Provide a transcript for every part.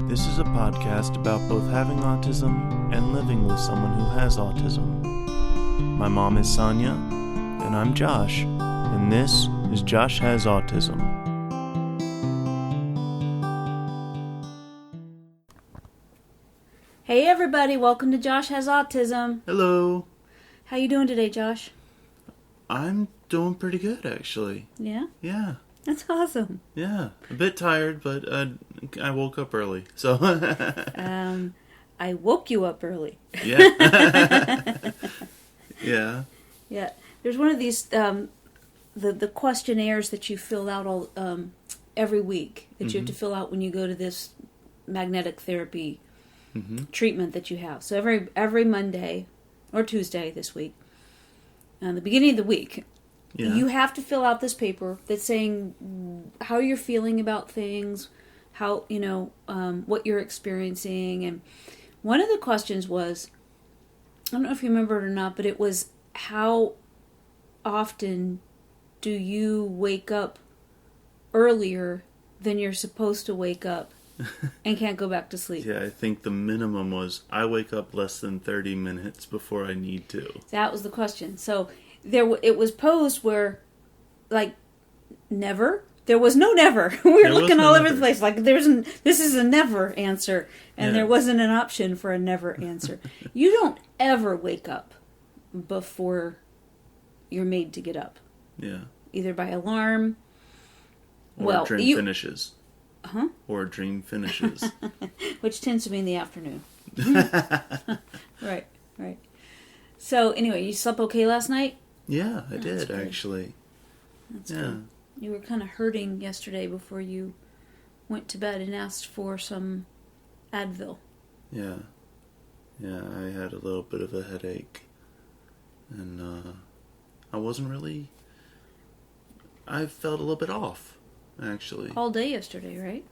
This is a podcast about both having autism and living with someone who has autism. My mom is Sonya, and I'm Josh, and this is Josh Has Autism. Hey everybody, welcome to Josh Has Autism. Hello. How you doing today, Josh? I'm doing pretty good, actually. Yeah? Yeah. That's awesome. Yeah. A bit tired, but I woke up early, so... I woke you up early. Yeah. Yeah. Yeah. There's one of these, the questionnaires that you fill out all every week, that you have to fill out when you go to this magnetic therapy treatment that you have. So every Monday or Tuesday this week, the beginning of the week, you have to fill out this paper that's saying how you're feeling about things, how, what you're experiencing. And one of the questions was, I don't know if you remember it or not, but it was, how often do you wake up earlier than you're supposed to wake up and can't go back to sleep? Yeah, I think the minimum was I wake up less than 30 minutes before I need to. That was the question. So it was posed where, like, never. There was no never. We were looking all over the place. Like, this is a never answer, and there wasn't an option for a never answer. You don't ever wake up before you're made to get up. Yeah. Either by alarm. Or dream finishes. Huh? Or dream finishes. Which tends to be in the afternoon. Right. So, anyway, you slept okay last night? Yeah, I did, actually. That's good. You were kind of hurting yesterday before you went to bed and asked for some Advil. Yeah. Yeah, I had a little bit of a headache. And I wasn't really... I felt a little bit off, actually. All day yesterday, right?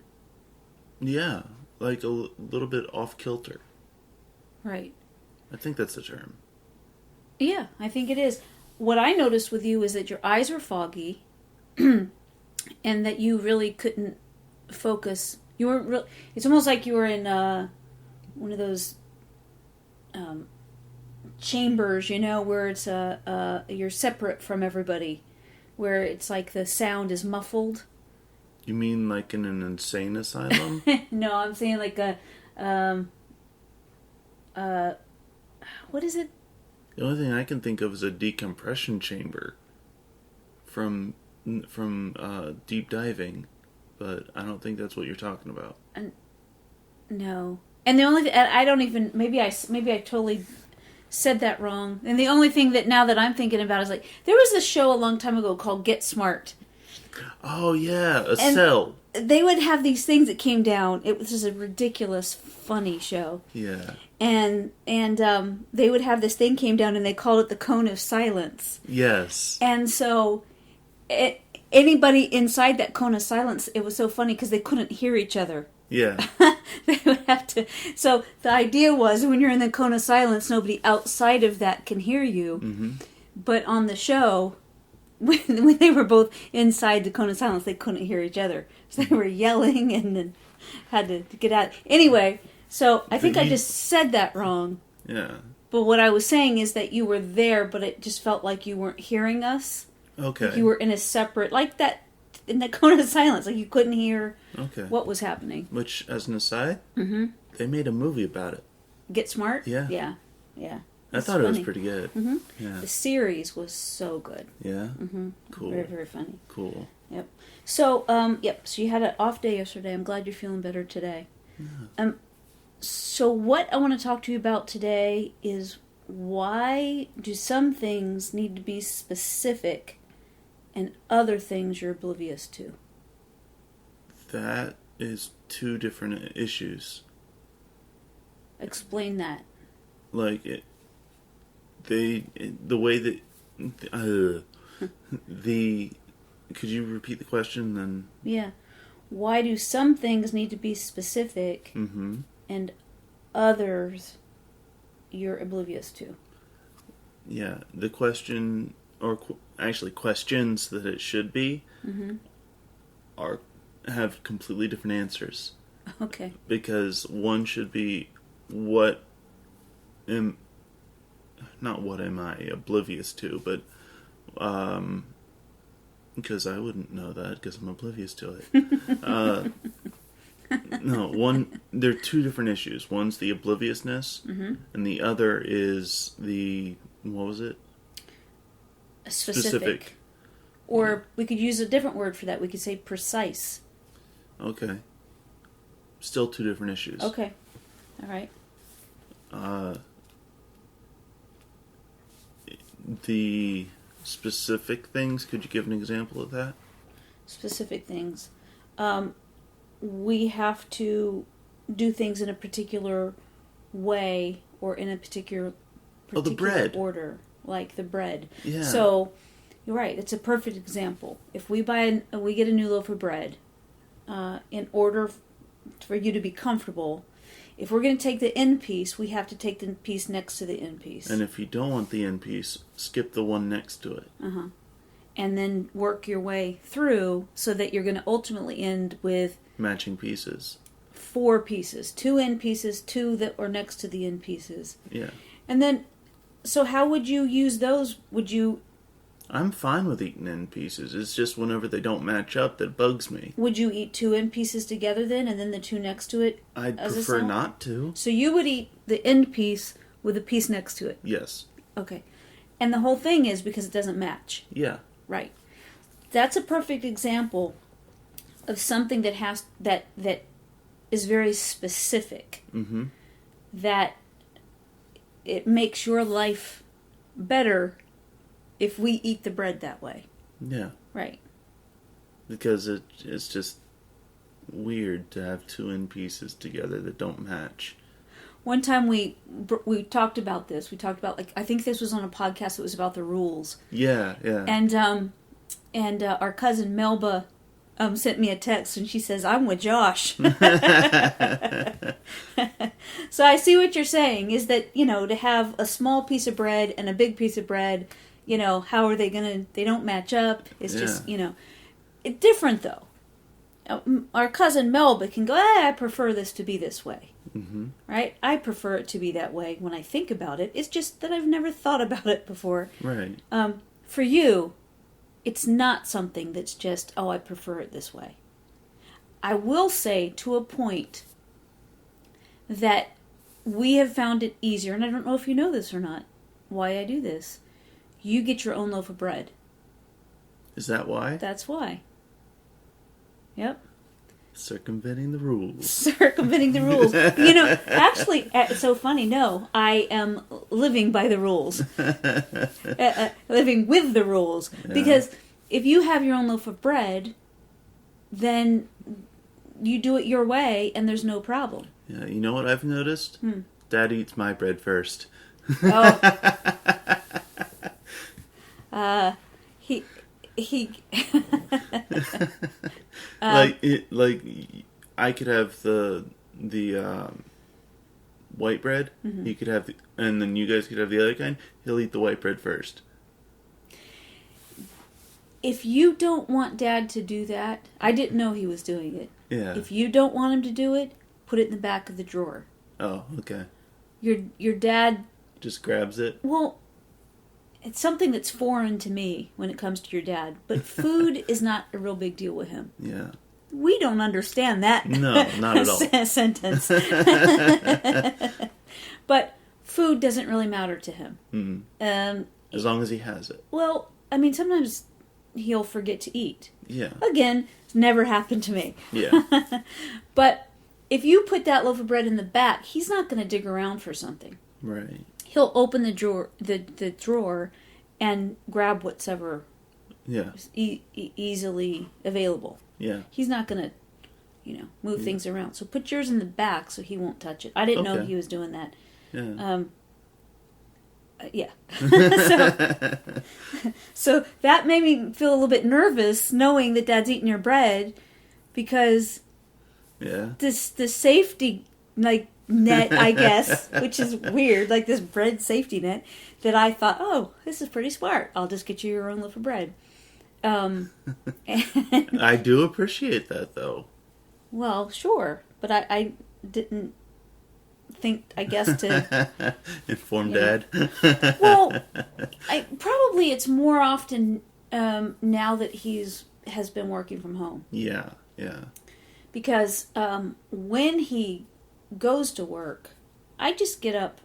Yeah, like a little bit off-kilter. Right. I think that's the term. Yeah, I think it is. What I noticed with you is that your eyes were foggy and that you really couldn't focus. You weren't it's almost like you were in one of those chambers, where it's you're separate from everybody, where it's like the sound is muffled. You mean like in an insane asylum? No, I'm saying like a what is it? The only thing I can think of is a decompression chamber from deep diving, but I don't think that's what you're talking about. No. And the only thing, I don't even, maybe I totally said that wrong. And the only thing that now that I'm thinking about is, like, there was this show a long time ago called Get Smart. Oh yeah, cell. They would have these things that came down. It was just a ridiculous, funny show. Yeah. And they would have this thing came down, and they called it the cone of silence. Yes. And so anybody inside that cone of silence, it was so funny because they couldn't hear each other. Yeah. They would have to. So the idea was, when you're in the cone of silence, nobody outside of that can hear you. Mm-hmm. But on the show, when they were both inside the cone of silence, they couldn't hear each other. So they were yelling and then had to get out. Anyway, so I think I just said that wrong. Yeah. But what I was saying is that you were there, but it just felt like you weren't hearing us. Okay. Like you were in a separate, like that, in the cone of silence. Like you couldn't hear what was happening. Which, as an aside, they made a movie about it. Get Smart? Yeah. Yeah. I thought it was pretty good. Mm-hmm. Yeah. The series was so good. Yeah? Mm-hmm. Cool. Very, very funny. Cool. Yep. So, so you had an off day yesterday. I'm glad you're feeling better today. Yeah. So what I want to talk to you about today is, why do some things need to be specific and other things you're oblivious to? That is two different issues. Explain that. Like, the way that, could you repeat the question then? Yeah. Why do some things need to be specific and others you're oblivious to? Yeah, the question, or actually questions that it should be, have completely different answers. Okay. Because one should be not what am I oblivious to, but because I wouldn't know that because I'm oblivious to it. No, there are two different issues. One's the obliviousness, and the other is what was it? Specific. Or we could use a different word for that. We could say precise. Okay. Still two different issues. Okay. All right. The specific things, could you give an example of that? Specific things. We have to do things in a particular way or in a particular the bread. order, like the bread. Yeah. So, you're right. It's a perfect example. If we we get a new loaf of bread, in order for you to be comfortable, if we're going to take the end piece, we have to take the piece next to the end piece. And if you don't want the end piece, skip the one next to it. Uh-huh. And then work your way through so that you're going to ultimately end with matching pieces. 4 pieces. 2 end pieces, 2 that are next to the end pieces. Yeah. And then, so how would you use those? I'm fine with eating end pieces. It's just whenever they don't match up that bugs me. Would you eat 2 end pieces together then, and then the 2 next to it? I'd prefer not to. So you would eat the end piece with a piece next to it? Yes. Okay. And the whole thing is because it doesn't match. Yeah. Right. That's a perfect example of something that is very specific. Mm-hmm. That it makes your life better if we eat the bread that way. Yeah. Right. Because it's just weird to have 2 end pieces together that don't match. One time we talked about this. We talked about, I think this was on a podcast that was about the rules. Yeah, yeah. And our cousin Melba sent me a text and she says, "I'm with Josh." So I see what you're saying is that, to have a small piece of bread and a big piece of bread, how are they they don't match up. It's just, it's different though. Our cousin Melba can go, I prefer this to be this way. Mm-hmm. Right? I prefer it to be that way when I think about it. It's just that I've never thought about it before. Right. For you, it's not something that's just, I prefer it this way. I will say to a point that we have found it easier, and I don't know if you know this or not, why I do this. You get your own loaf of bread. Is that why? That's why. Yep. Circumventing the rules. Circumventing the rules. Actually, it's so funny. No, I am living by the rules. Living with the rules. Yeah. Because if you have your own loaf of bread, then you do it your way and there's no problem. Yeah, you know what I've noticed? Dad eats my bread first. Oh. He I could have the white bread. Mm-hmm. He could have and then you guys could have the other kind. He'll eat the white bread first. If you don't want Dad to do that, I didn't know he was doing it. Yeah. If you don't want him to do it, put it in the back of the drawer. Oh, okay. Your dad just grabs it. Well, it's something that's foreign to me when it comes to your dad. But food is not a real big deal with him. Yeah. We don't understand that. No, not at all. Sentence. But food doesn't really matter to him. Mm-hmm. As long as he has it. Well, sometimes he'll forget to eat. Yeah. Again, it's never happened to me. Yeah. But if you put that loaf of bread in the back, he's not going to dig around for something. Right. He'll open the drawer and grab whatever is easily available. Yeah. He's not going to, move things around. So put yours in the back so he won't touch it. I didn't know he was doing that. Yeah. Yeah. So that made me feel a little bit nervous knowing that Dad's eating your bread because the safety net, I guess, which is weird, like this bread safety net, that I thought, this is pretty smart. I'll just get you your own loaf of bread. I do appreciate that, though. Well, sure. but I didn't think, I guess, to inform Dad. Well, probably it's more often now that has been working from home. Yeah. Because when he goes to work, I just get up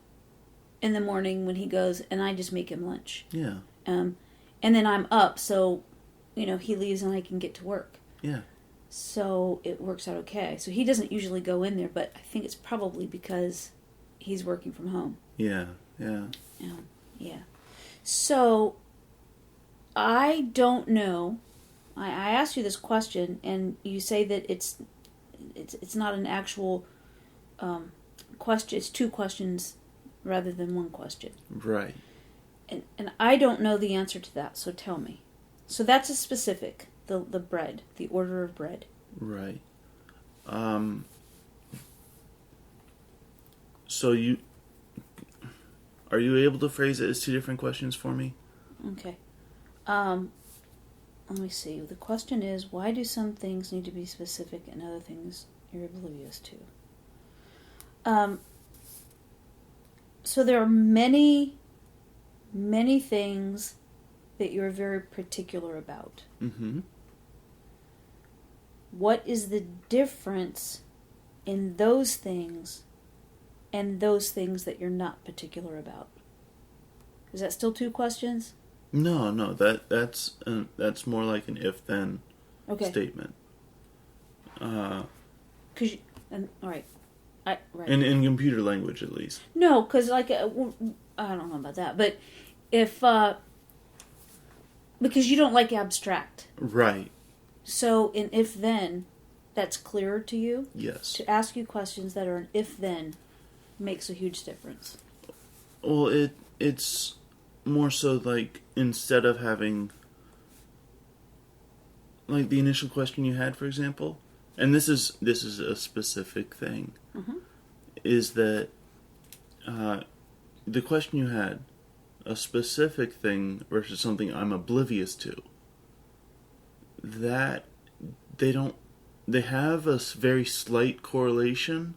in the morning when he goes, and I just make him lunch. Yeah. And then I'm up, so he leaves and I can get to work. Yeah. So it works out okay. So he doesn't usually go in there, but I think it's probably because he's working from home. Yeah. Yeah. So I don't know. I asked you this question, and you say that it's not an actual question. It's two questions rather than one question. Right. And I don't know the answer to that. So tell me. So that's a specific. The bread, the order of bread. Right. So are you able to phrase it as two different questions for me? Okay. Let me see. The question is, why do some things need to be specific and other things you're oblivious to? So there are many, many things that you're very particular about. Mm-hmm. What is the difference in those things and those things that you're not particular about? Is that still two questions? No. That's more like an if-then statement. All right. Right. In computer language, at least. No, because I don't know about that, but if because you don't like abstract, right? So in if-then, that's clearer to you. Yes. To ask you questions that are an if-then makes a huge difference. Well, it's more so like instead of having like the initial question you had, for example, and this is a specific thing, is that the question you had, a specific thing versus something I'm oblivious to, that they have a very slight correlation,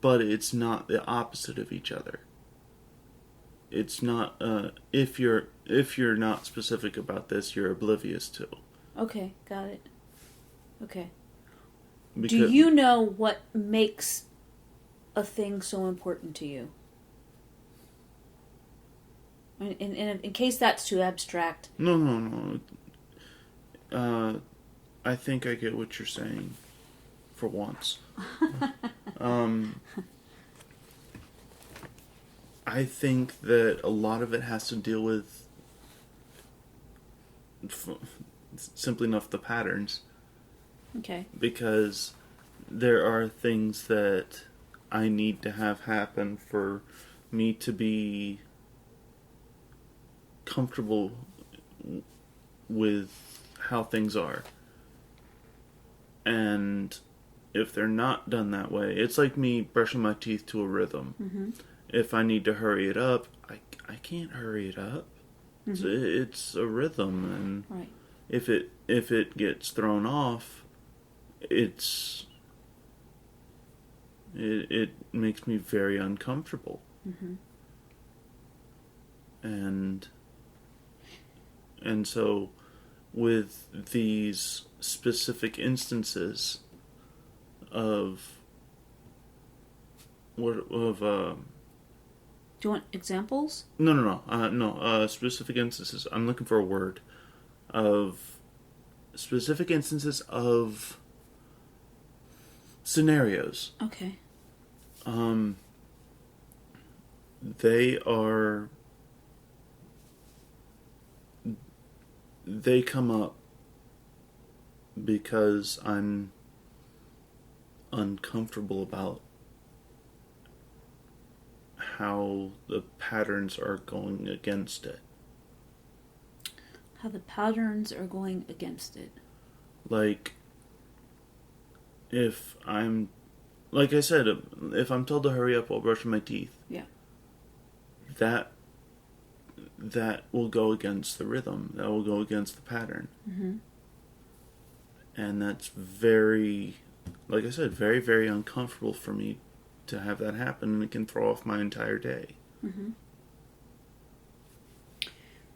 but it's not the opposite of each other. It's not if you're not specific about this, you're oblivious to. Okay, got it. Okay. Because, do you know what makes a thing so important to you? In case that's too abstract. No. I think I get what you're saying, for once. I think that a lot of it has to deal with, simply enough, the patterns. Okay. Because there are things that I need to have happen for me to be comfortable with how things are. And if they're not done that way, it's like me brushing my teeth to a rhythm. Mm-hmm. If I need to hurry it up, I can't hurry it up. Mm-hmm. It's a rhythm, and right. if it gets thrown off, it makes me very uncomfortable. Mm-hmm. And so with these specific instances of do you want examples? No. Specific instances. I'm looking for a word. Of specific instances of scenarios. Okay. They come up because I'm uncomfortable about how the patterns are going against it. How the patterns are going against it. Like, if I'm, like I said, if I'm told to hurry up while brushing my teeth, yeah, that will go against the rhythm. That will go against the pattern. Mm-hmm. And that's very like I said, very, very uncomfortable for me to have that happen, and it can throw off my entire day. Mm-hmm.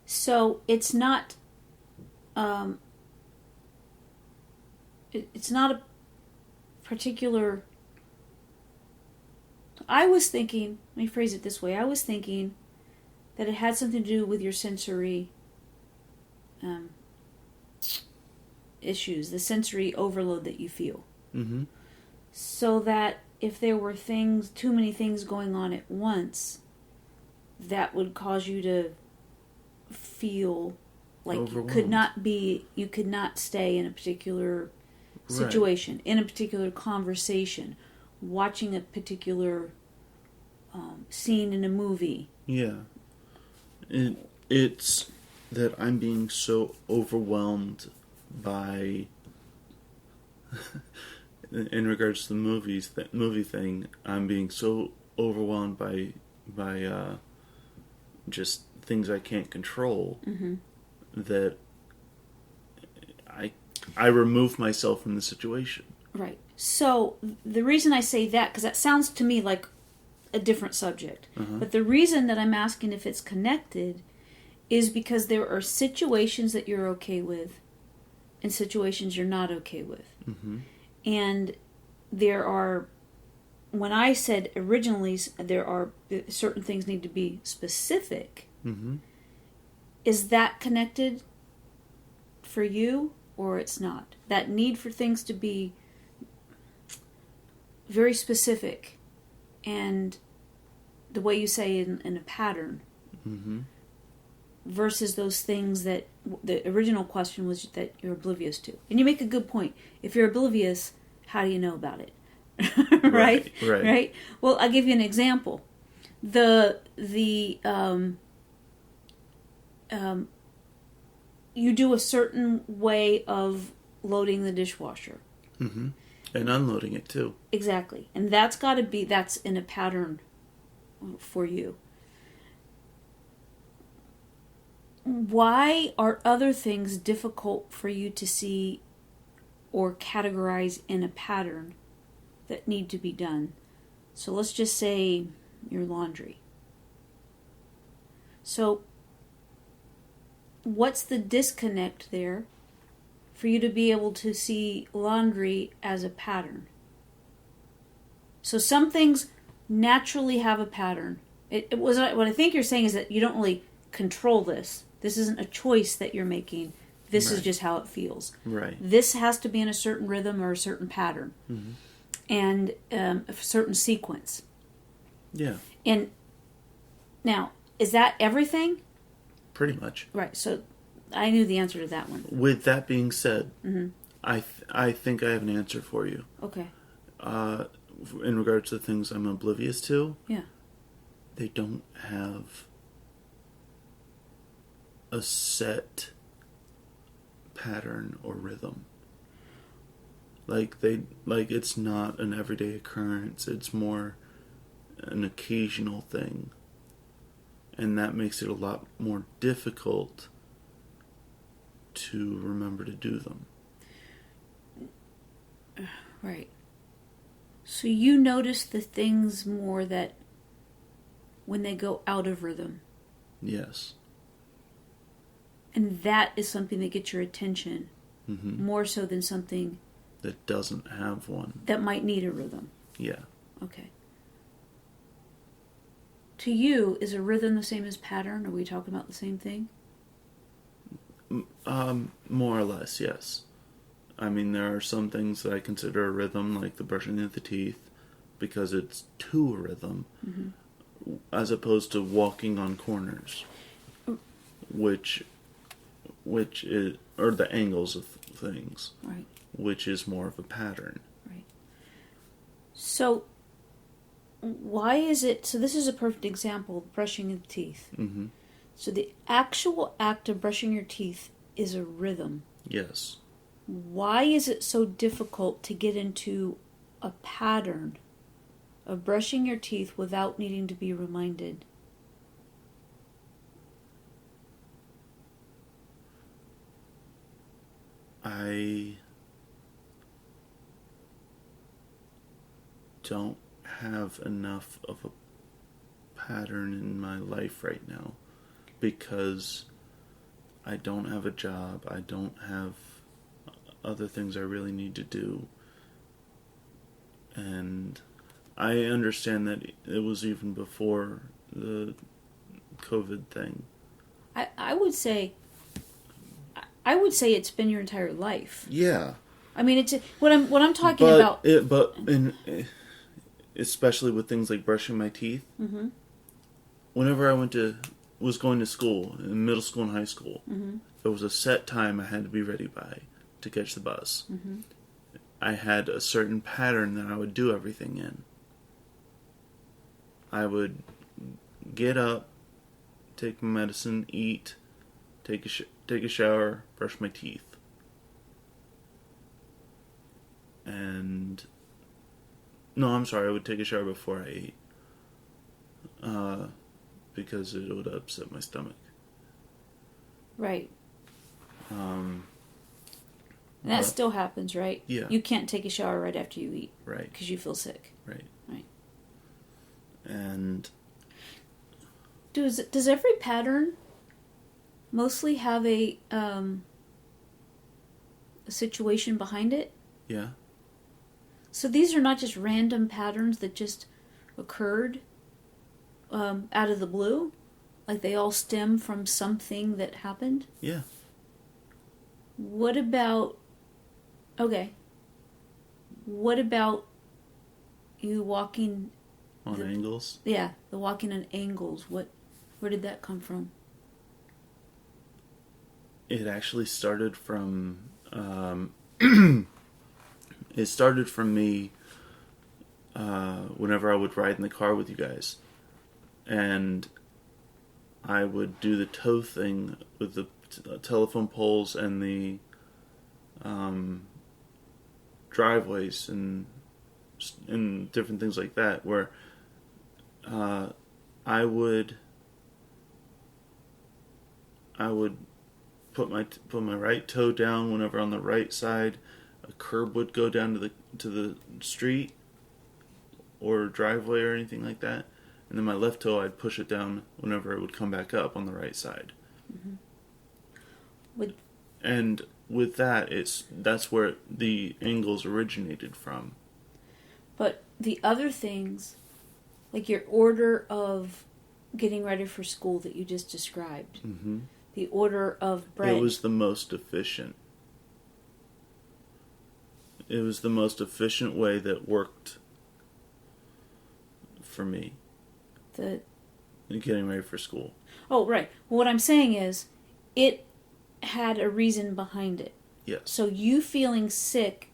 So it's not, it's not a particular. I was thinking. Let me phrase it this way. I was thinking that it had something to do with your sensory issues, the sensory overload that you feel. Mm-hmm. So that if there were too many things going on at once, that would cause you to feel like you could not stay in a particular situation, right, in a particular conversation, watching a particular scene in a movie. Yeah. It's that I'm being so overwhelmed by in regards to the movie thing, I'm being so overwhelmed by just things I can't control, mm-hmm, that I remove myself from the situation. Right. So the reason I say that, because that sounds to me like a different subject, uh-huh, but the reason that I'm asking if it's connected is because there are situations that you're okay with and situations you're not okay with. Mm-hmm. And there are, when I said originally there are certain things need to be specific, mm-hmm, is that connected for you or it's not? That need for things to be very specific and the way you say in a pattern, mm-hmm, versus those things that the original question was that you're oblivious to. And you make a good point. If you're oblivious, how do you know about it? Right? Right? Well, I'll give you an example. You do a certain way of loading the dishwasher. Mm-hmm. And unloading it too. Exactly. And that's in a pattern for you. Why are other things difficult for you to see or categorize in a pattern that need to be done? So let's just say your laundry. So what's the disconnect there for you to be able to see laundry as a pattern? So some things naturally have a pattern. What I think you're saying is that you don't really control this. This isn't a choice that you're making. This is just how it feels. Right. This has to be in a certain rhythm or a certain pattern, mm-hmm, and a certain sequence. Yeah. And now, is that everything? Pretty much. Right. So I knew the answer to that one. With that being said, mm-hmm, I think I have an answer for you. Okay. In regards to the things I'm oblivious to, yeah, they don't have a set pattern or rhythm. Like it's not an everyday occurrence. It's more an occasional thing. And that makes it a lot more difficult to remember to do them. Right. So you notice the things more that when they go out of rhythm. Yes. And that is something that gets your attention, mm-hmm, more so than something that doesn't have one. That might need a rhythm. Yeah. Okay. To you, is a rhythm the same as pattern? Are we talking about the same thing? More or less, yes. I mean, there are some things that I consider a rhythm, like the brushing of the teeth, because it's to a rhythm, mm-hmm, as opposed to walking on corners, which is, or the angles of things, right, which is more of a pattern. Right. So, why is it, so this is a perfect example of brushing of teeth. Mm-hmm. So the actual act of brushing your teeth is a rhythm. Yes. Why is it so difficult to get into a pattern of brushing your teeth without needing to be reminded? don't have enough of a pattern in my life right now because I don't have a job. I don't have other things I really need to do. And I understand that it was even before the COVID thing. I would say it's been your entire life. Yeah. I mean, it's what I'm talking about. Especially with things like brushing my teeth. Mm-hmm. Whenever I was going to school, in middle school and high school, mm-hmm. there was a set time I had to be ready by to catch the bus. Mm-hmm. I had a certain pattern that I would do everything in. I would get up, take my medicine, eat, take a shower, brush my teeth. I would take a shower before I ate. Because it would upset my stomach. Right. And that still happens, right? Yeah. You can't take a shower right after you eat. Right. Because you feel sick. Right. Right. And does every pattern mostly have a situation behind it? Yeah. So these are not just random patterns that just occurred out of the blue? Like they all stem from something that happened? Yeah. What about you walking on angles? Yeah, the walking on angles. Where did that come from? It actually started from me whenever I would ride in the car with you guys. And I would do the toe thing with the telephone poles and the driveways and different things like that, where I would put my right toe down whenever on the right side a curb would go down to the street or driveway or anything like that. And then my left toe, I'd push it down whenever it would come back up on the right side. Mm-hmm. And with that, that's where the angles originated from. But the other things, like your order of getting ready for school that you just described, mm-hmm. the order of bread. It was the most efficient. It was the most efficient way that worked for me. Getting ready for school. Oh, right. Well, what I'm saying is, it had a reason behind it. Yes. So you feeling sick,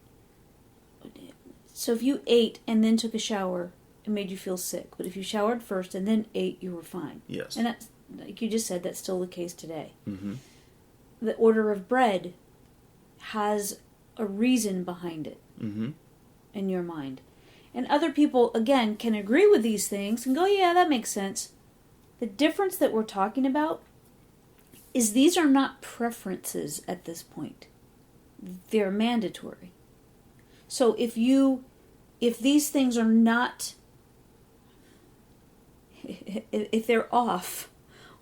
so if you ate and then took a shower, it made you feel sick. But if you showered first and then ate, you were fine. Yes. And that's, like you just said, that's still the case today. Mm-hmm. The order of bread has a reason behind it. Mm-hmm. In your mind. And other people, again, can agree with these things and go, yeah, that makes sense. The difference that we're talking about is these are not preferences at this point. They're mandatory. So if these things are not, if they're off,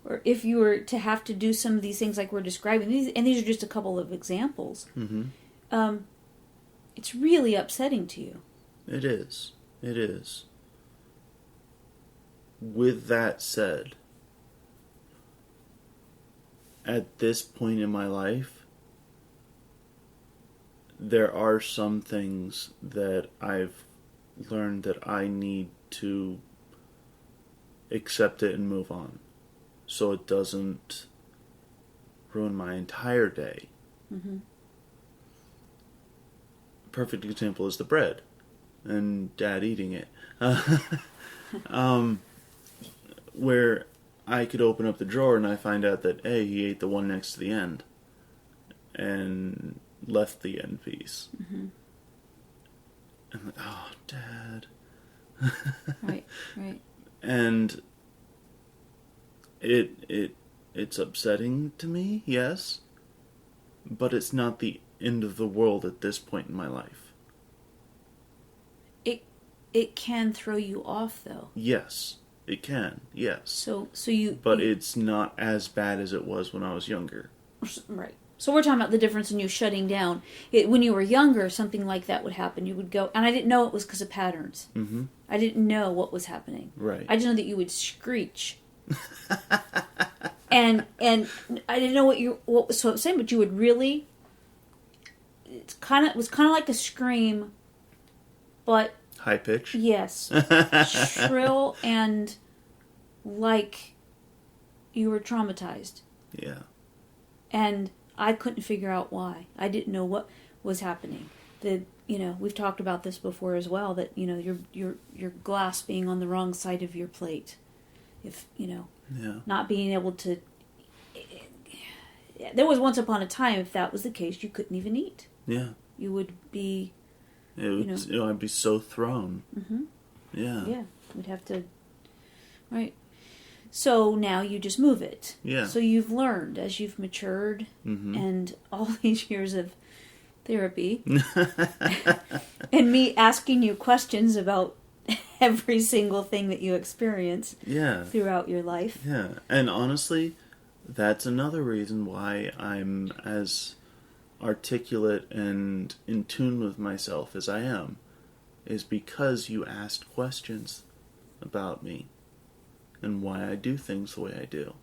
or if you were to have to do some of these things like we're describing, and these are just a couple of examples, mm-hmm. It's really upsetting to you. It is. It is. With that said, at this point in my life, there are some things that I've learned that I need to accept it and move on, so it doesn't ruin my entire day. Mm-hmm. Perfect example is the bread and Dad eating it. Where I could open up the drawer and I find out that he ate the one next to the end and left the end piece. Mm-hmm. I'm like, oh, Dad. Right. And it's upsetting to me, yes, but it's not the end of the world at this point in my life. it can throw you off, though. Yes, it can. Yes. So you. But it's not as bad as it was when I was younger. Right. So we're talking about the difference in you shutting down. When you were younger, something like that would happen. You would go, and I didn't know it was because of patterns. Mm-hmm. I didn't know what was happening. Right. I just know that you would screech. and I didn't know what was saying, but you would really. It was kind of like a scream, but high pitch. Yes, shrill and like you were traumatized. Yeah. And I couldn't figure out why. I didn't know what was happening. We've talked about this before as well. That your glass being on the wrong side of your plate, if not being able to. There was once upon a time, if that was the case, you couldn't even eat. Yeah. You would be. I'd be so thrown. Mm-hmm. Yeah. Yeah, we'd have to. Right. So now you just move it. Yeah. So you've learned as you've matured and all these years of therapy and me asking you questions about every single thing that you experience throughout your life. Yeah. And honestly, that's another reason why I'm as articulate and in tune with myself as I am, is because you asked questions about me. And why I do things the way I do.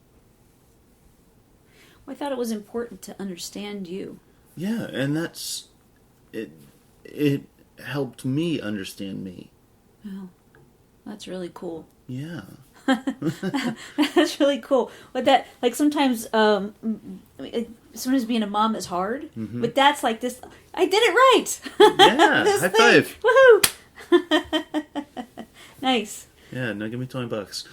Well, I thought it was important to understand you. Yeah, and that's it. It helped me understand me. Oh, that's really cool. Yeah, that's really cool. But that, like, sometimes being a mom is hard. Mm-hmm. But that's like this. I did it right. Yeah, high five! Woohoo! Nice. Yeah, now give me $20.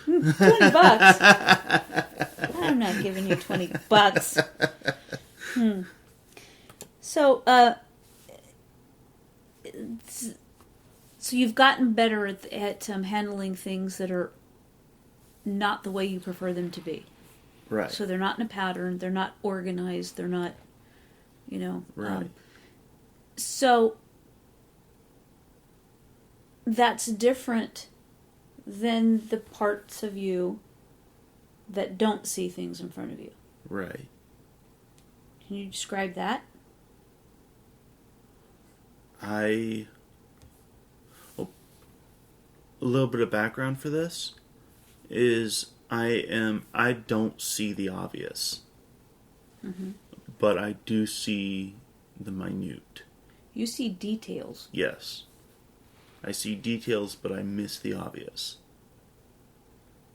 $20? I'm not giving you $20. So you've gotten better at handling things that are not the way you prefer them to be. Right. So they're not in a pattern. They're not organized. They're not, Right. So that's different than the parts of you that don't see things in front of you. Right. Can you describe that? A little bit of background for this is I don't see the obvious. Mm-hmm. But I do see the minute. You see details. Yes. I see details, but I miss the obvious.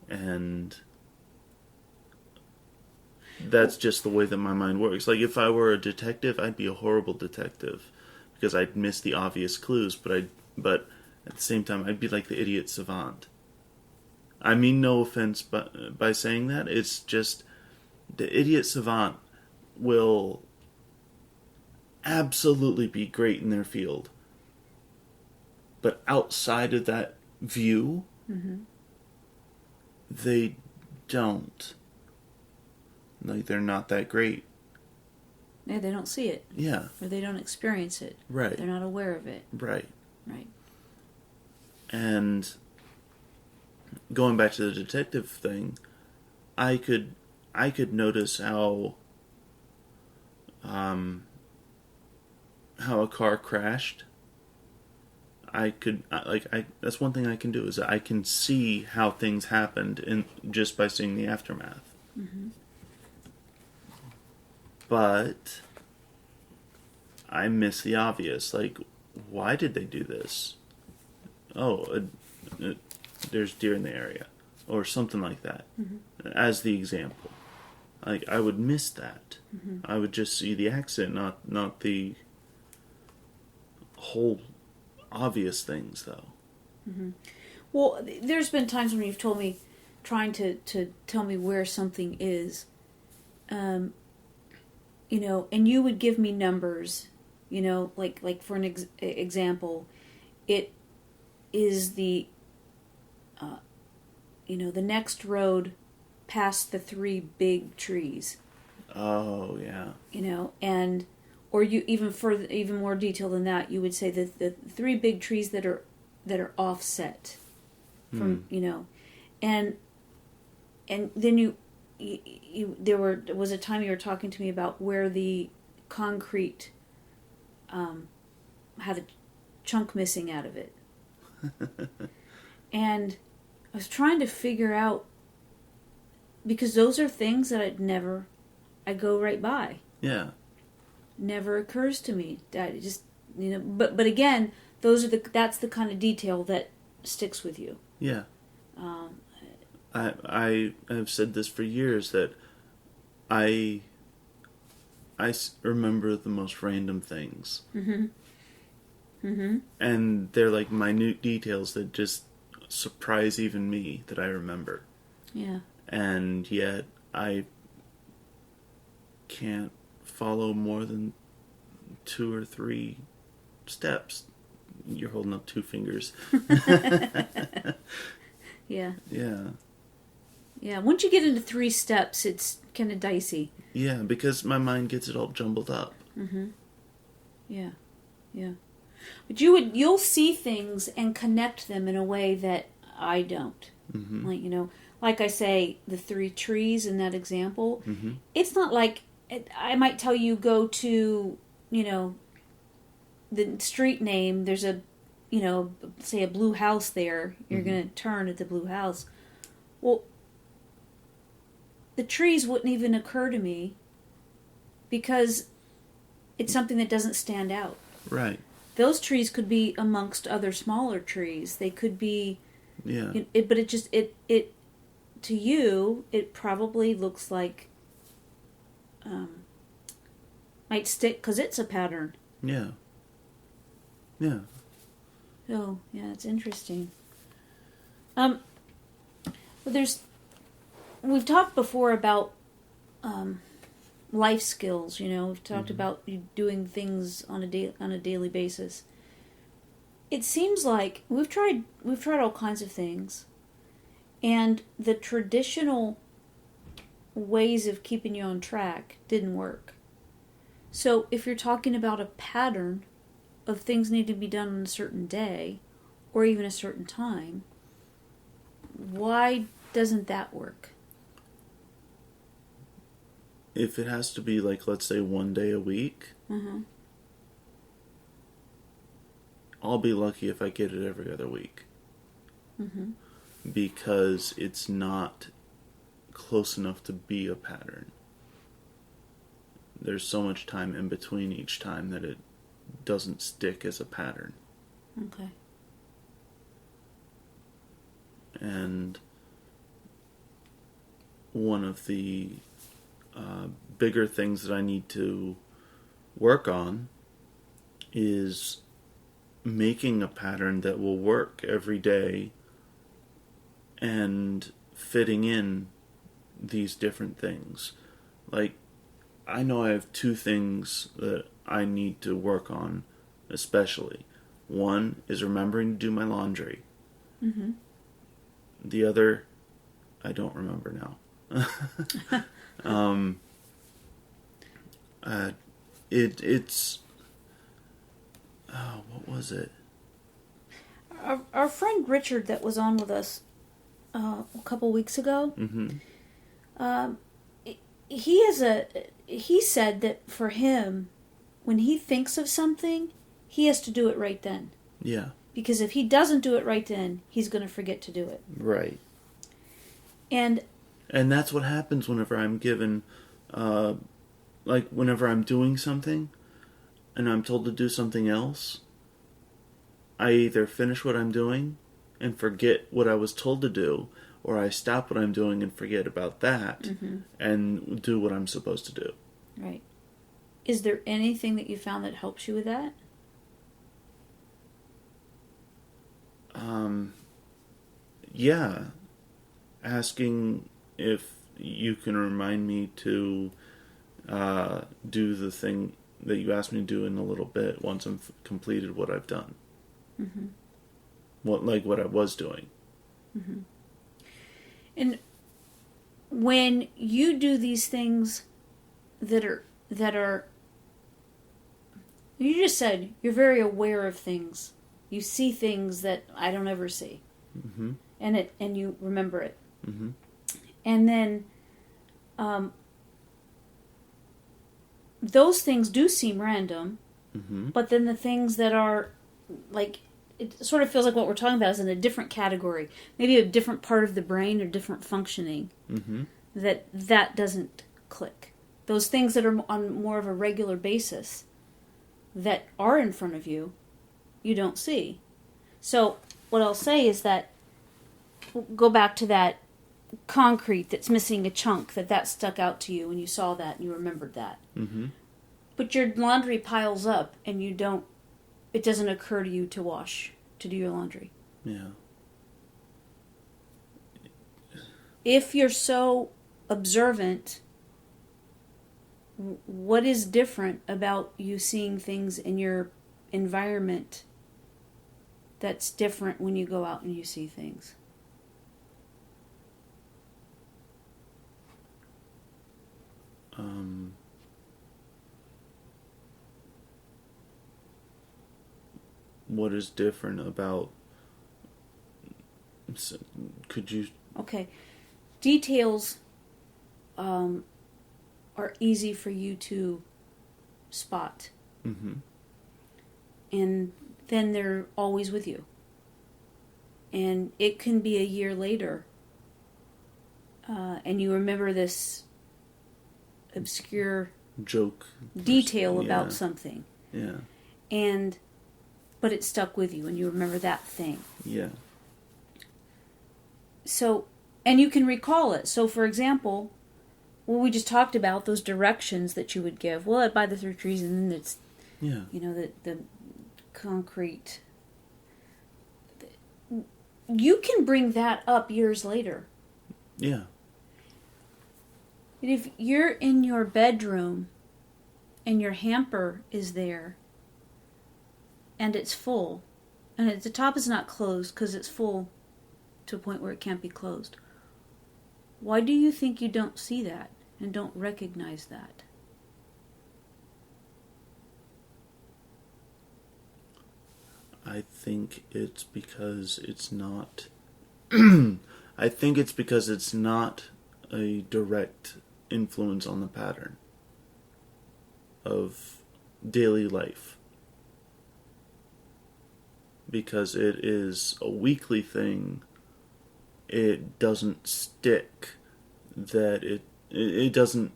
And that's just the way that my mind works. Like, if I were a detective, I'd be a horrible detective because I'd miss the obvious clues, but at the same time, I'd be like the idiot savant. I mean no offense by saying that. It's just the idiot savant will absolutely be great in their field. But outside of that view, they don't. Like, they're not that great. Yeah, they don't see it. Yeah. Or they don't experience it. Right. They're not aware of it. Right. Right. And going back to the detective thing, I could notice how a car crashed. That's one thing I can do, is I can see how things happened just by seeing the aftermath. Mm-hmm. But I miss the obvious. Like, why did they do this? Oh, there's deer in the area, or something like that. Mm-hmm. As the example, like, I would miss that. Mm-hmm. I would just see the accident, not the whole obvious things, though. Mm-hmm. Well, there's been times when you've told me, trying to tell me where something is, and you would give me numbers, like for an example, it is the, the next road past the 3 big trees. Oh, yeah. Or you even more detail than that, you would say that the 3 big trees that are that are offset from, and then you there was a time you were talking to me about where the concrete had a chunk missing out of it. And I was trying to figure out, because those are things that I go right by. Yeah. Never occurs to me. That just, but again, that's the kind of detail that sticks with you. Yeah. I have said this for years, that I remember the most random things. Mm-hmm. Mm-hmm. And they're like minute details that just surprise even me that I remember. Yeah. And yet I can't follow more than 2 or 3 steps. You're holding up 2 fingers. Yeah. Yeah. Yeah. Once you get into 3 steps, it's kind of dicey. Yeah, because my mind gets it all jumbled up. Mm-hmm. Yeah. Yeah. But you'll see things and connect them in a way that I don't. Mm-hmm. Like I say, the 3 trees in that example, mm-hmm. It's not like I might tell you go to, the street name, there's a, say a blue house there, you're mm-hmm. going to turn at the blue house. Well, the trees wouldn't even occur to me because it's something that doesn't stand out. Right. Those trees could be amongst other smaller trees. They could be, yeah. But it just, to you, it probably looks like, might stick because it's a pattern. Yeah. Yeah. Oh, yeah, it's interesting. We've talked before about life skills. We've talked mm-hmm. about you doing things on a daily basis. It seems like we've tried all kinds of things, and the traditional ways of keeping you on track didn't work. So if you're talking about a pattern of things need to be done on a certain day or even a certain time, why doesn't that work? If it has to be like, let's say 1 day a week, Mm-hmm. I'll be lucky if I get it every other week. Mm-hmm. Because it's not close enough to be a pattern. There's so much time in between each time that it doesn't stick as a pattern. Okay. And one of the bigger things that I need to work on is making a pattern that will work every day and fitting in these different things. Like, I know I have 2 things that I need to work on especially. One is remembering to do my laundry. Mm-hmm. The other, I don't remember now. It's what was it? Our friend Richard that was on with us a couple weeks ago, mm-hmm. He said that for him, when he thinks of something, he has to do it right then. Yeah. Because if he doesn't do it right then, he's going to forget to do it. Right. And that's what happens whenever I'm given, whenever I'm doing something and I'm told to do something else, I either finish what I'm doing and forget what I was told to do, or I stop what I'm doing and forget about that mm-hmm. and do what I'm supposed to do. Right. Is there anything that you found that helps you with that? Yeah. Asking if you can remind me to do the thing that you asked me to do in a little bit once I've completed what I've done. Mm-hmm. What I was doing. Mm-hmm. And when you do these things that are you just said you're very aware of things. You see things that I don't ever see. Mm-hmm. And you remember it. Mm-hmm. And then those things do seem random, Mm-hmm. but then the things that are like, it sort of feels like what we're talking about is in a different category, maybe a different part of the brain or different functioning, Mm-hmm. that doesn't click. Those things that are on more of a regular basis that are in front of you, you don't see. So what I'll say is that, go back to that concrete that's missing a chunk, that stuck out to you and you saw that and you remembered that. Mm-hmm. But your laundry piles up and it doesn't occur to you to do your laundry. Yeah. If you're so observant, what is different about you seeing things in your environment that's different when you go out and you see things? What is different about... Could you... Okay. Details are easy for you to spot. Mm-hmm. And then they're always with you. And it can be a year later, and you remember this obscure joke detail about something. Yeah. But it stuck with you and you remember that thing. Yeah. So, and you can recall it. So for example, what we just talked about, those directions that you would give. Well, by the 3 trees, and then it's, the concrete. You can bring that up years later. Yeah. And if you're in your bedroom and your hamper is there and it's full, and the top is not closed because it's full to a point where it can't be closed, why do you think you don't see that and don't recognize that? I think it's because it's not... I think it's because it's not a direct influence on the pattern of daily life. Because it is a weekly thing, it doesn't stick, that it doesn't...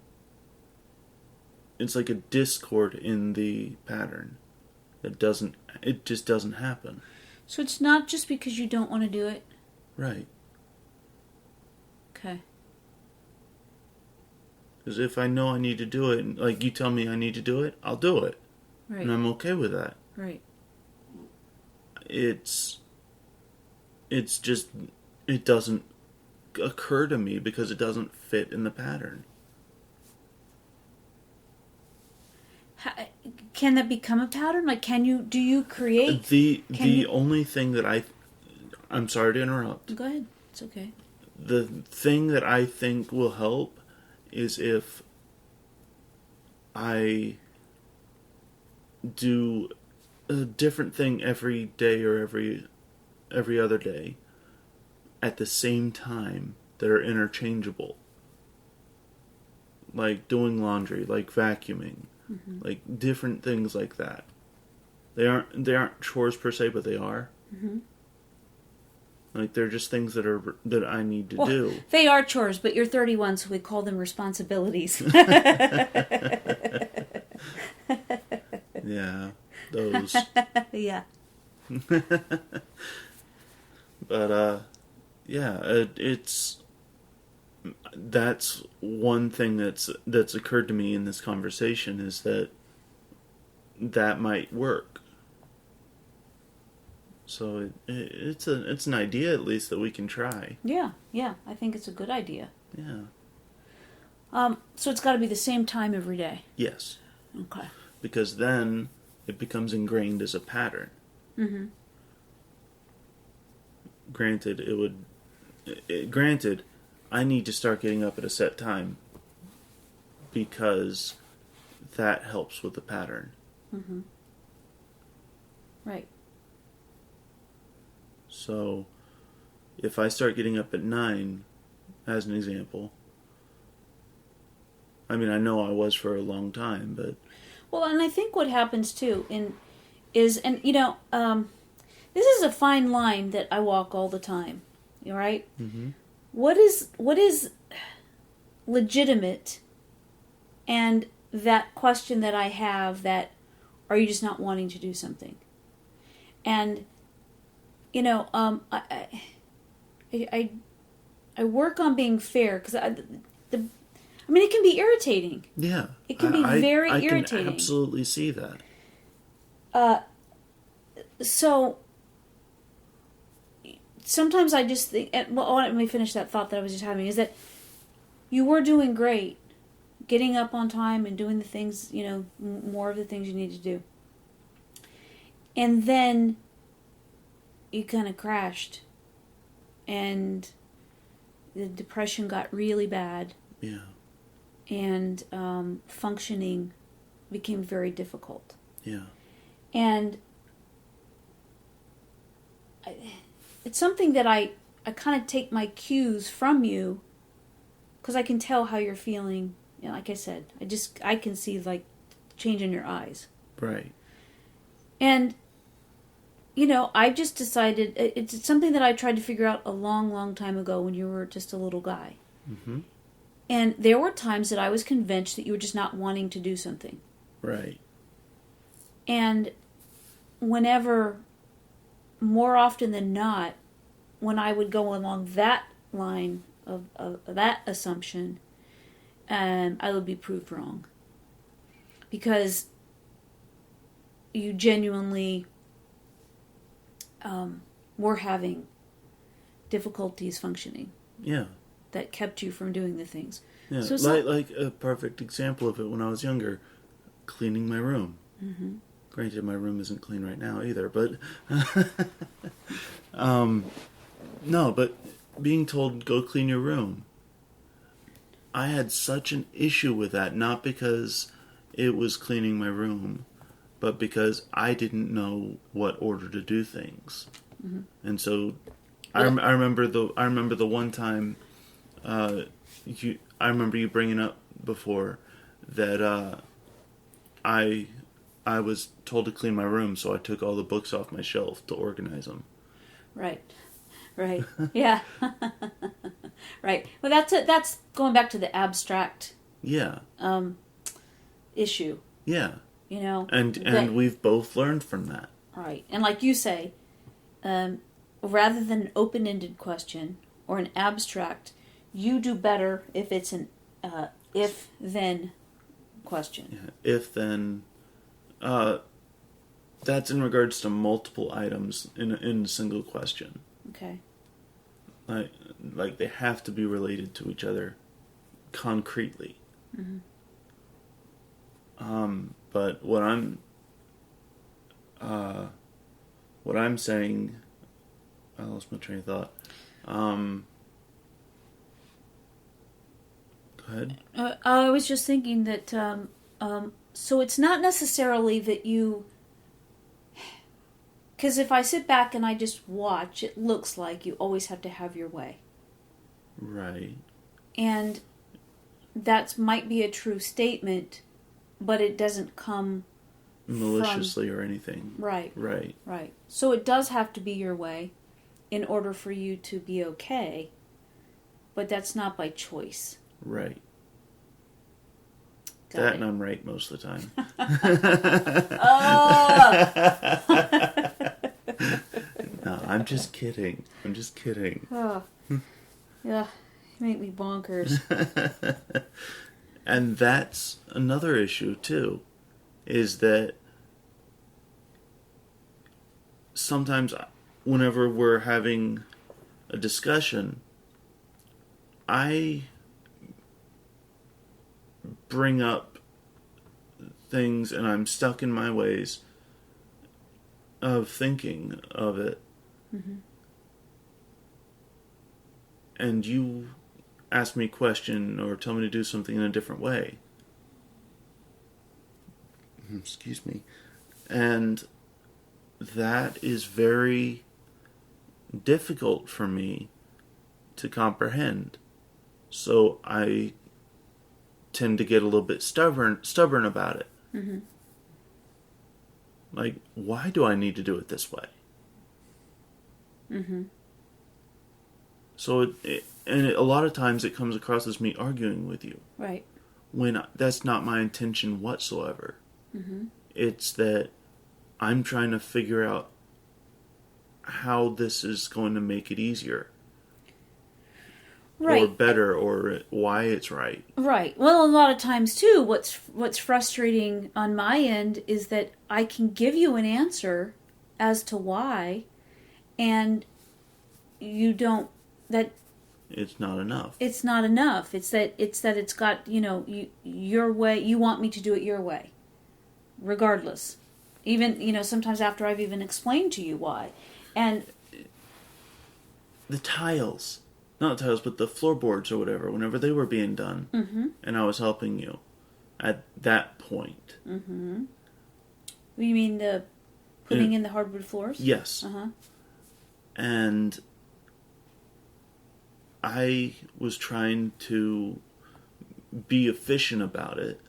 It's like a discord in the pattern. It just doesn't happen. So it's not just because you don't want to do it? Right. Okay. Because if I know I need to do it, like you tell me I need to do it, I'll do it. Right. And I'm okay with that. Right. It's just, it doesn't occur to me because it doesn't fit in the pattern. Can that become a pattern? Like, do you create... The only thing that I'm sorry to interrupt. Go ahead. It's okay. The thing that I think will help is if I do a different thing every day or every other day at the same time that are interchangeable. Like doing laundry, like vacuuming, like different things like that. They aren't chores per se, but they are. Mm-hmm. Like they're just things that I need to do. They are chores, but you're 31, so we call them responsibilities. Yeah, those. Yeah. But that's one thing that's occurred to me in this conversation, is that might work. So it's an idea at least that we can try. Yeah, I think it's a good idea. Yeah. So it's got to be the same time every day. Yes. Okay. Because then it becomes ingrained as a pattern. Mm-hmm. Granted, I need to start getting up at a set time because that helps with the pattern. Mm-hmm. Right. So if I start getting up at 9, as an example, I mean, I know I was for a long time, but... Well, and I think what happens, too, this is a fine line that I walk all the time, right? Mm-hmm. What is legitimate, and that question that I have, that are you just not wanting to do something? And I work on being fair, because it can be irritating. Yeah, It can be very irritating. I can absolutely see that. So sometimes I just think, let me finish that thought that I was just having, is that you were doing great, getting up on time and doing the things, more of the things you need to do. And then you kind of crashed, and the depression got really bad. Yeah. And functioning became very difficult. Yeah. And it's something that I kind of take my cues from you, because I can tell how you're feeling. Like I said, I can see like change in your eyes. Right. And I just decided, it's something that I tried to figure out a long, long time ago when you were just a little guy. Mm-hmm. And there were times that I was convinced that you were just not wanting to do something. Right. And whenever, more often than not, when I would go along that line of that assumption, I would be proved wrong. Because you genuinely were having difficulties functioning. Yeah. That kept you from doing the things. Yeah, so like a perfect example of it when I was younger, cleaning my room. Mm-hmm. Granted, my room isn't clean right now either, but... no, but being told, go clean your room. I had such an issue with that, not because it was cleaning my room, but because I didn't know what order to do things. Mm-hmm. And so I remember the one time... I remember you bringing up before that I was told to clean my room, so I took all the books off my shelf to organize them. Right. Yeah. Right. Well, that's going back to the abstract. Yeah. Issue. Yeah. And we've both learned from that. Right. And like you say, rather than an open-ended question or an abstract, you do better if it's an if-then question. Yeah, if-then. That's in regards to multiple items in a single question. Okay. Like they have to be related to each other concretely. Mm-hmm. But what I'm saying, I lost my train of thought. Go ahead. I was just thinking that, so it's not necessarily that you, because if I sit back and I just watch, it looks like you always have to have your way. Right. And that might be a true statement, but it doesn't come maliciously or anything. Right. Right. Right. So it does have to be your way in order for you to be okay, but that's not by choice. Right. Got that it. And I'm right most of the time. No, I'm just kidding. Oh. Yeah, you make me bonkers. And that's another issue too, is that sometimes whenever we're having a discussion, I bring up things and I'm stuck in my ways of thinking of it. Mm-hmm. And you ask me a question or tell me to do something in a different way. Excuse me. And that is very difficult for me to comprehend. So I tend to get a little bit stubborn about it. Mm-hmm. Like, why do I need to do it this way? Mm-hmm. So a lot of times it comes across as me arguing with you. Right. When that's not my intention whatsoever. Mm-hmm. It's that I'm trying to figure out how this is going to make it easier. Right. Or better, or why it's right. Right. Well, a lot of times, too, what's frustrating on my end is that I can give you an answer as to why, and you don't... That it's not enough. It's not enough. It's that it's got, your way. You want me to do it your way, regardless. Even, sometimes after I've even explained to you why. And the tiles, not the tiles, but the floorboards or whatever, whenever they were being done, mm-hmm. and I was helping you at that point. Mm-hmm. You mean the putting in the hardwood floors? Yes. Uh-huh. And I was trying to be efficient about it,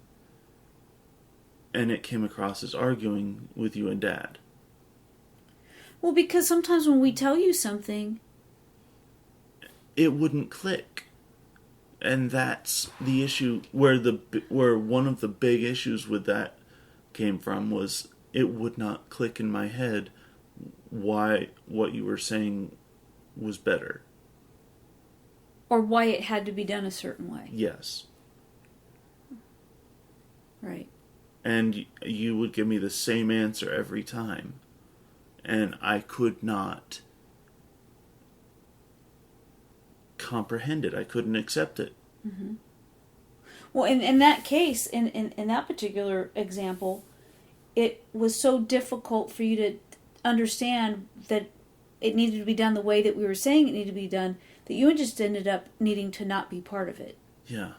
and it came across as arguing with you and Dad. Well, because sometimes when we tell you something, it wouldn't click, and that's the issue. Where one of the big issues with that came from was it would not click in my head why what you were saying was better. Or why it had to be done a certain way. Yes. Right. And you would give me the same answer every time. And I could not comprehend it. I couldn't accept it. Mm-hmm. Well, in that case, in that particular example, it was so difficult for you to understand that it needed to be done the way that we were saying it needed to be done, that you just ended up needing to not be part of it. Yeah.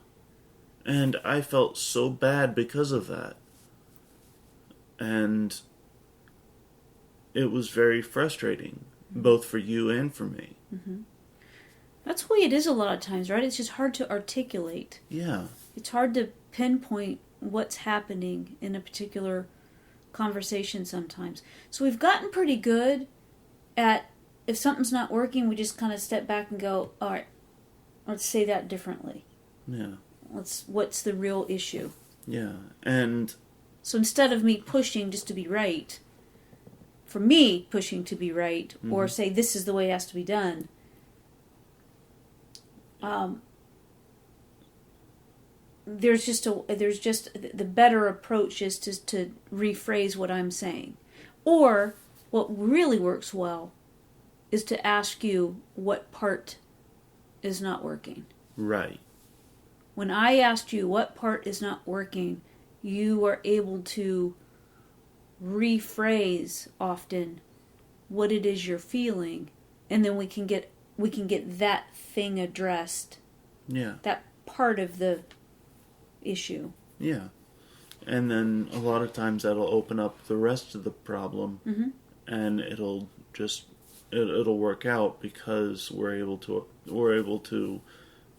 And I felt so bad because of that. And it was very frustrating, both for you and for me. Mm-hmm. That's the way it is a lot of times, right? It's just hard to articulate. Yeah. It's hard to pinpoint what's happening in a particular conversation sometimes. So we've gotten pretty good at, if something's not working, we just kind of step back and go, all right, let's say that differently. Yeah. What's the real issue? Yeah. And so instead of me pushing just to be right, for me pushing to be right, mm-hmm. or say this is the way it has to be done, there's just the better approach is to rephrase what I'm saying. Or what really works well is to ask you what part is not working. Right. When I asked you what part is not working, you were able to rephrase often what it is you're feeling, and then we can get that thing addressed. Yeah. That part of the issue. Yeah. And then a lot of times that'll open up the rest of the problem, mm-hmm. and it'll work out because we're able to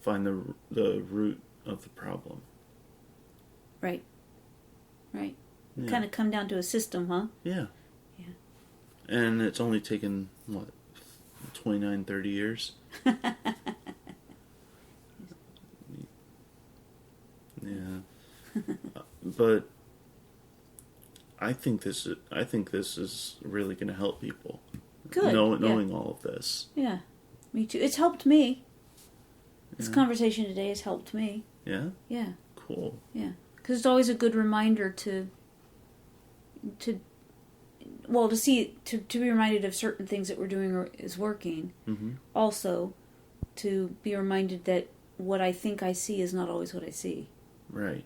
find the root of the problem. Right. Right. Yeah. Kind of come down to a system, huh? Yeah. Yeah. And it's only taken 29, 30 years. Yeah. But I think this is really going to help people. Good. Knowing all of this. Yeah. Me too. It's helped me. This conversation today has helped me. Yeah? Yeah. Cool. Yeah. Because it's always a good reminder to be reminded of certain things that we're doing is working. Mm-hmm. Also, to be reminded that what I think I see is not always what I see. Right.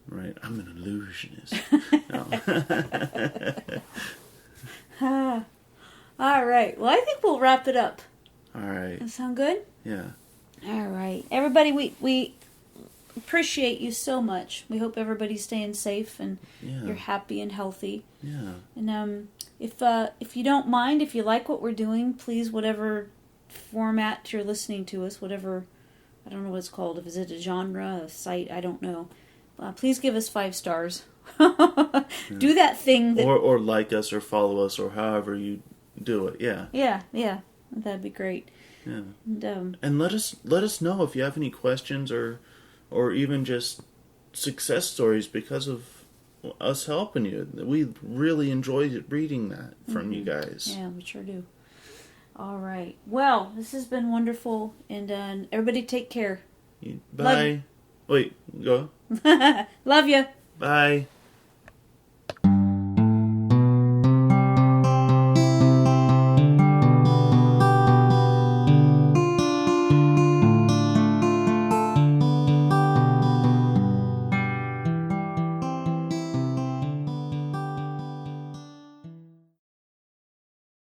Right. I'm an illusionist. All right. Well, I think we'll wrap it up. All right. That sound good? Yeah. All right. Everybody, we appreciate you so much. We hope everybody's staying safe and you're happy and healthy. Yeah. And If you don't mind, if you like what we're doing, please, whatever format you're listening to us, whatever, I don't know what it's called, if is it a genre, a site, I don't know. Please give us 5 stars. Do that thing that... Or like us or follow us or however you do it, yeah. Yeah, that'd be great. Yeah. And let us know if you have any questions or even just success stories because of us helping you. We really enjoy reading that from you guys. Yeah, we sure do. All right. Well, this has been wonderful, and everybody take care. Bye. Wait, go. Love you. Bye.